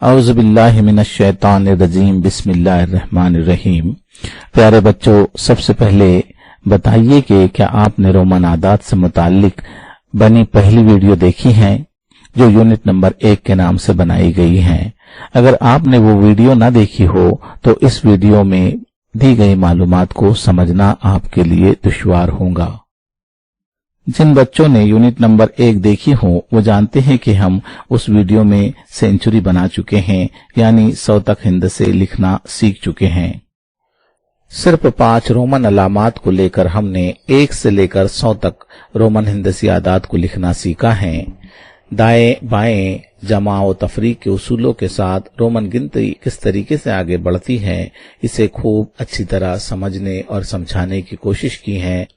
औज़ु बिल्लाहि मिनश शैतानिर रजीम बिस्मिल्लाहिर रहमानिर रहीम। प्यारे बच्चों, सबसे पहले बताइए कि क्या आपने रोमन आदात से मुताल्लिक बनी पहली वीडियो देखी है जो यूनिट नंबर 1 के नाम से बनाई गई है। अगर आपने वो वीडियो ना देखी हो तो इस वीडियो में दी गई मालूमात को समझना आपके लिए दुश्वार होगा। जिन बच्चों ने यूनिट नंबर 1 देखी हो वो जानते हैं कि हम उस वीडियो में सेंचुरी बना चुके हैं, यानी 100 तक हिंदसे लिखना सीख चुके हैं। सिर्फ 5 रोमन अलामात को लेकर हमने 1 से लेकर 100 तक रोमन हिंदसी आदात को लिखना सीखा है। दाएं बाएं जमा और तफरीक के उसूलों के साथ रोमन गिनती किस तरीके से आगे बढ़ती है, इसे खूब अच्छी तरह समझने और समझाने की कोशिश की है।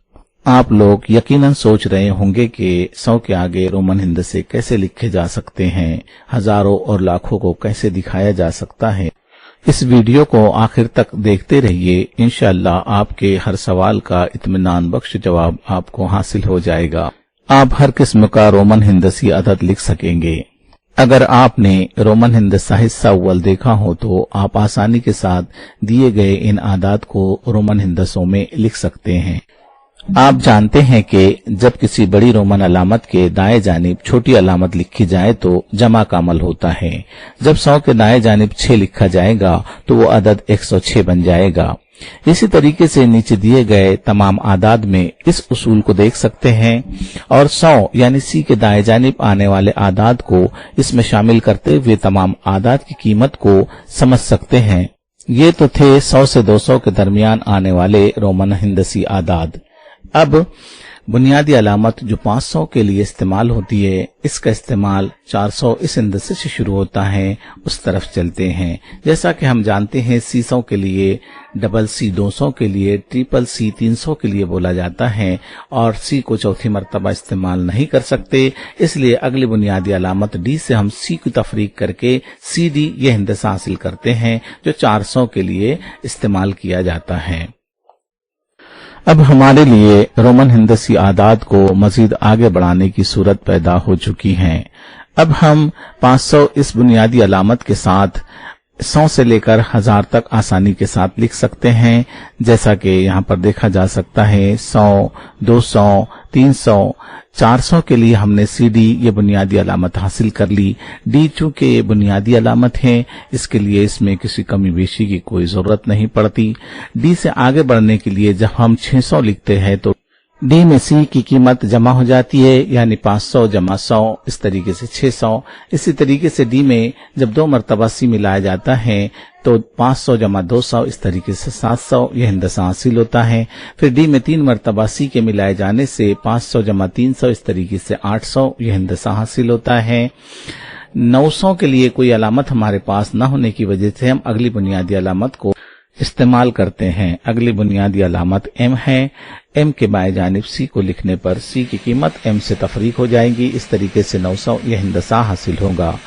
आप लोग यकीनन सोच रहे होंगे कि 100 के आगे रोमन हिंदसे कैसे लिखे जा सकते हैं, हजारों और लाखों को कैसे दिखाया जा सकता है। इस वीडियो को आखिर तक देखते रहिए, इंशाअल्लाह आपके हर सवाल का इत्मीनान बख्श जवाब आपको हासिल हो जाएगा। आप हर किस्म का रोमन हिंदसी अदद लिख सकेंगे। अगर आपने रोमन हिंदसा हिस्सा अव्वल देखा हो तो आप आसानी के साथ दिए गए इन आदात को रोमन हिंदसों में लिख सकते हैं। आप जानते हैं कि जब किसी बड़ी रोमन अलामत के दाएं जानिब छोटी अलामत लिखी जाए तो जमा का अमल होता है। जब 100 के दाएं जानिब 6 लिखा जाएगा तो वो अदद 106 बन जाएगा। इसी तरीके से नीचे दिए गए तमाम आदाद में इस उसूल को देख सकते हैं और 100 यानी सी के दाएं जानिब आने वाले आदाद को इसमें शामिल करते हुए तमाम आदाद की कीमत को समझ सकते हैं। ये तो थे 100 से 200 के दरमियान आने वाले रोमन हिंदसी आदाद। अब बुनियादी अलामत जो 500 के लिए इस्तेमाल होती है, इसका इस्तेमाल 400 इस हिंदसे से शुरू होता है, उस तरफ चलते हैं। जैसा कि हम जानते हैं C100 के लिए, डबल C 200 के लिए, ट्रिपल C 300 के लिए बोला जाता है और C को चौथी मर्तबा इस्तेमाल नहीं कर सकते, इसलिए अगली बुनियादी अलामत D से हम C की तफरीक करके CD ये हिंदसा हासिल करते हैं जो 400 के लिए इस्तेमाल किया जाता है। अब हमारे लिए रोमन हिंदसी आदात को मजीद आगे बढ़ाने की सूरत पैदा हो चुकी है। अब हम 500 इस बुनियादी अलामत के साथ 100 से लेकर 1000 तक आसानी के साथ लिख सकते हैं। जैसा कि यहाँ पर देखा जा सकता है 100, 200, 300, 400 के लिए हमने CD ये बुनियादी अलामत हासिल कर ली। D चूंकि ये बुनियादी अलामत है, इसके लिए इसमें किसी कमी बेशी की कोई जरूरत नहीं पड़ती। D से आगे बढ़ने के लिए जब हम 600 लिखते हैं तो D में C की कीमत जमा हो जाती है, यानी 500 जमा 100, इस तरीके से 600। इसी तरीके से D में जब 2 मरतबा C मिलाया जाता है तो 500 जमा 200, इस तरीके से 700 यह हिंदसा हासिल होता है। फिर D में 3 मरतबा C के मिलाए जाने से 500 जमा 300, इस तरीके से 800 यह हिंदसा हासिल होता है। 900 के लिए कोई अलामत हमारे पास न होने की वजह से हम अगली बुनियादी अलामत को इस्तेमाल करते हैं। अगली बुनियादी अलामत M है। M के बाएं जानिब C को लिखने पर C की कीमत M से तफरीक हो जाएगी। इस तरीके से 900 यह हिंदसा हासिल होगा।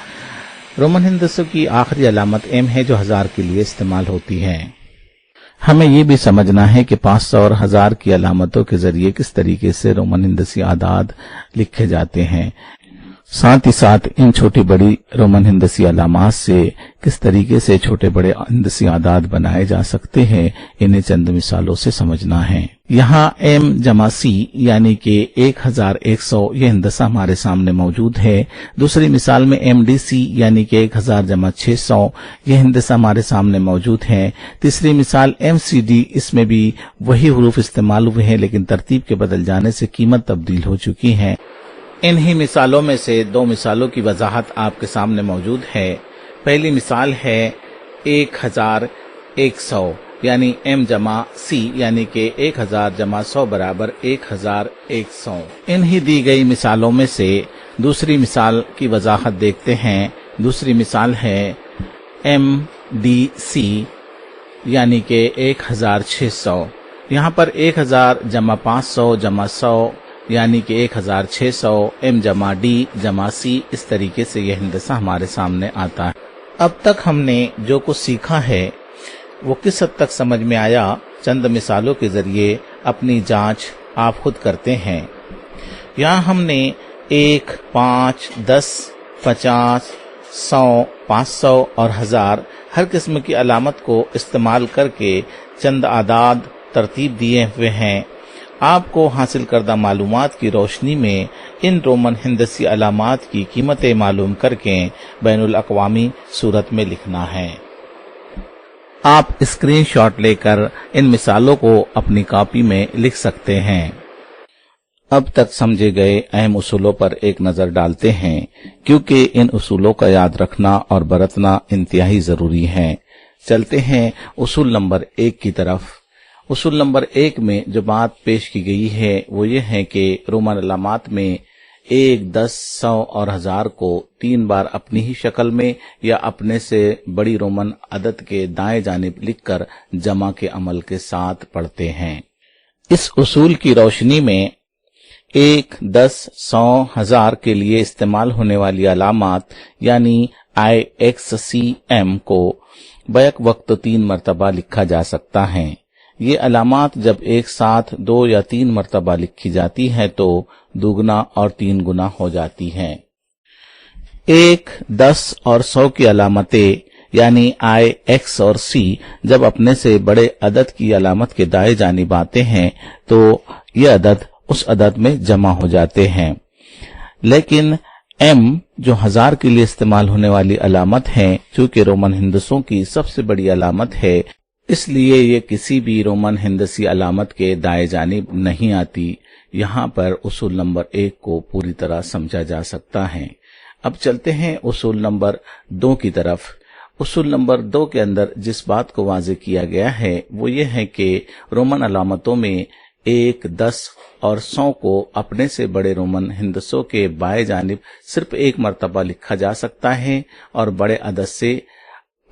रोमन हिंदसों की आखिरी अलामत M है जो 1000 के लिए इस्तेमाल होती है। हमें ये भी समझना है कि 500 और 1000 की अलामतों के जरिए किस तरीके से रोमन हिंदसी आदाद लिखे जाते हैं। साथ ही साथ इन छोटी बड़ी रोमन हिंदसी अलामात से किस तरीके से छोटे बड़े हिंदसी आदाद बनाए जा सकते हैं, इन्हें चंद मिसालों से समझना है। यहाँ M जमा C यानी कि 1100 यह हिंदसा हमारे सामने मौजूद है। दूसरी मिसाल में MDC यानी कि 1000 जमा 600 यह हिंदसा हमारे सामने मौजूद है। तीसरी मिसाल MCD, इसमें भी वही हुरूफ इस्तेमाल हुए हैं लेकिन तरतीब के बदल जाने से कीमत तब्दील हो चुकी है। इन्हीं मिसालों में से 2 मिसालों की वजाहत आपके सामने मौजूद है। पहली मिसाल है 1100 यानी M जमा C यानी कि 1000 जमा 100 बराबर 1100। इन्हीं दी गई मिसालों में से दूसरी मिसाल की वजाहत देखते हैं। दूसरी मिसाल है MDC यानी कि 1600। यहाँ पर 1000 जमा 500 जमा 100 यानी कि 1600 M जमा D जमा C, इस तरीके से यह हिंदसा हमारे सामने आता है। अब तक हमने जो कुछ सीखा है वो किस हद तक समझ में आया, चंद मिसालों के जरिए अपनी जांच आप खुद करते हैं। यहाँ हमने 1, 5, 10, 50, 100, 500 اور 1000 ہر قسم کی علامت کو استعمال کر کے چند اعداد ترتیب دیے ہوئے ہیں۔ آپ کو حاصل کردہ معلومات کی روشنی میں ان رومن ہندسی علامات کی قیمتیں معلوم کر کے بین الاقوامی صورت میں لکھنا ہے۔ آپ اسکرین شاٹ لے کر ان مثالوں کو اپنی کاپی میں لکھ سکتے ہیں۔ اب تک سمجھے گئے اہم اصولوں پر ایک نظر ڈالتے ہیں، کیونکہ ان اصولوں کا یاد رکھنا اور برتنا انتہائی ضروری ہے۔ چلتے ہیں اصول نمبر 1 کی طرف۔ اصول نمبر 1 میں جو بات پیش کی گئی ہے وہ یہ ہے کہ رومن علامات میں 1، 10، 100 اور 1000 کو 3 بار اپنی ہی شکل میں یا اپنے سے بڑی رومن عدد کے دائیں جانب لکھ کر جمع کے عمل کے ساتھ پڑھتے ہیں۔ اس اصول کی روشنی میں 1، 10، 100، 1000 کے لیے استعمال ہونے والی علامات یعنی IXCM کو بیک وقت 3 مرتبہ لکھا جا سکتا ہے۔ یہ علامات جب ایک ساتھ 2 یا 3 مرتبہ لکھی جاتی ہے تو دوگنا اور 3 گنا ہو جاتی ہیں۔ 1، 10 اور 100 کی علامتیں یعنی IX اور C جب اپنے سے بڑے عدد کی علامت کے دائیں جانب آتے ہیں تو یہ عدد اس عدد میں جمع ہو جاتے ہیں، لیکن M جو 1000 کے لیے استعمال ہونے والی علامت ہے چونکہ رومن ہندسوں کی سب سے بڑی علامت ہے، اس لیے یہ کسی بھی رومن ہندسی علامت کے دائیں جانب نہیں آتی۔ یہاں پر اصول نمبر 1 کو پوری طرح سمجھا جا سکتا ہے۔ اب چلتے ہیں اصول نمبر 2 کی طرف۔ اصول نمبر 2 کے اندر جس بات کو واضح کیا گیا ہے وہ یہ ہے کہ رومن علامتوں میں 1، 10 اور 100 کو اپنے سے بڑے رومن ہندسوں کے بائیں جانب صرف 1 مرتبہ لکھا جا سکتا ہے اور بڑے عدد سے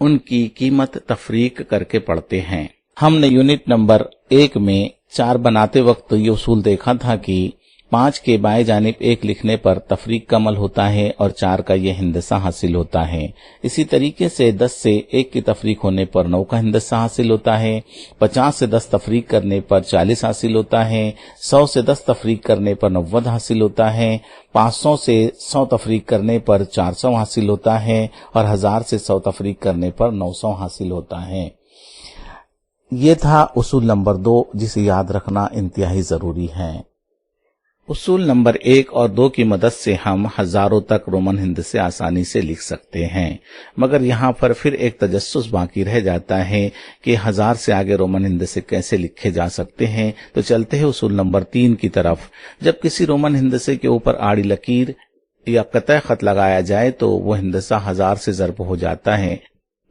ان کی قیمت تفریق کر کے پڑھتے ہیں۔ ہم نے یونٹ نمبر 1 میں 4 بناتے وقت یہ اصول دیکھا تھا کہ 5 کے بائیں جانب 1 لکھنے پر تفریق کا عمل ہوتا ہے اور 4 کا یہ ہندسہ حاصل ہوتا ہے۔ اسی طریقے سے 10 سے 1 کی تفریق ہونے پر 9 کا ہندسہ حاصل ہوتا ہے، 50 سے 10 تفریق کرنے پر 40 حاصل ہوتا ہے، 100 سے 10 تفریق کرنے پر 90 حاصل ہوتا ہے، 500 سے 100 تفریق کرنے پر 400 حاصل ہوتا ہے اور 1000 سے 100 تفریق کرنے پر 900 حاصل ہوتا ہے۔ یہ تھا اصول نمبر 2 جسے یاد رکھنا انتہائی ضروری ہے۔ اصول نمبر 1 اور 2 کی مدد سے ہم ہزاروں تک رومن ہندسے آسانی سے لکھ سکتے ہیں، مگر یہاں پر پھر ایک تجسس باقی رہ جاتا ہے کہ 1000 سے آگے رومن ہندسے کیسے لکھے جا سکتے ہیں۔ تو چلتے ہیں اصول نمبر 3 کی طرف۔ جب کسی رومن ہندسے کے اوپر آڑی لکیر یا قطع خط لگایا جائے تو وہ ہندسہ 1000 سے ضرب ہو جاتا ہے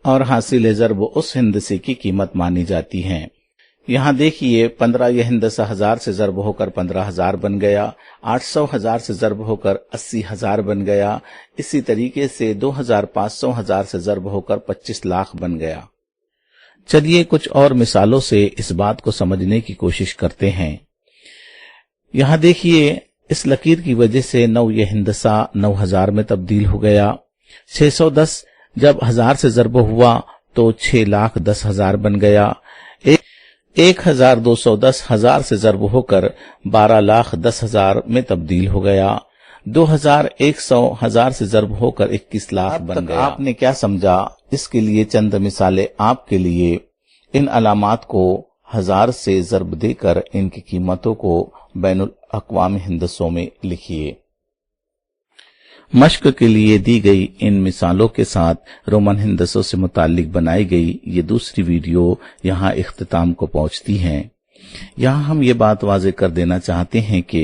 اور حاصل ضرب اس ہندسے کی قیمت مانی جاتی ہے۔ یہاں دیکھیے 15 یہ ہندسہ 1000 سے ضرب ہو کر 15000 بن گیا، 800 1000 سے ضرب ہو کر 80000 بن گیا، اسی طریقے سے 2500 1000 سے ضرب ہو کر 25 لاکھ بن گیا۔ چلیے کچھ اور مثالوں سے اس بات کو سمجھنے کی کوشش کرتے ہیں۔ یہاں دیکھیے اس لکیر کی وجہ سے 9 یہ ہندسہ 9000 میں تبدیل ہو گیا، 610 جب 1000 سے ضرب ہوا تو 6,10,000 بن گیا، 1210 1000 سے ضرب ہو کر 12,10,000 میں تبدیل ہو گیا، 2100 1000 سے ضرب ہو کر 21 لاکھ بن گیا۔ آپ نے کیا سمجھا؟ اس کے لیے چند مثالیں آپ کے لیے۔ ان علامات کو 1000 سے ضرب دے کر ان کی قیمتوں کو بین الاقوامی ہندسوں میں لکھیے۔ مشق کے لیے دی گئی ان مثالوں کے ساتھ رومن ہندسوں سے متعلق بنائی گئی یہ دوسری ویڈیو یہاں اختتام کو پہنچتی ہے۔ یہاں ہم یہ بات واضح کر دینا چاہتے ہیں کہ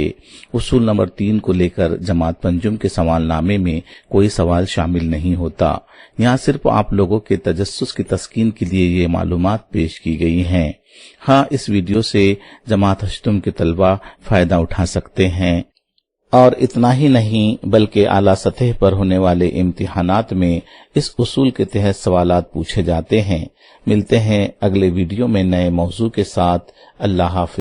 اصول نمبر 3 کو لے کر جماعت پنجم کے سوال نامے میں کوئی سوال شامل نہیں ہوتا۔ یہاں صرف آپ لوگوں کے تجسس کی تسکین کے لیے یہ معلومات پیش کی گئی ہیں۔ ہاں، اس ویڈیو سے جماعت ہشتم کے طلبہ فائدہ اٹھا سکتے ہیں، اور اتنا ہی نہیں بلکہ اعلیٰ سطح پر ہونے والے امتحانات میں اس اصول کے تحت سوالات پوچھے جاتے ہیں۔ ملتے ہیں اگلے ویڈیو میں نئے موضوع کے ساتھ۔ اللہ حافظ۔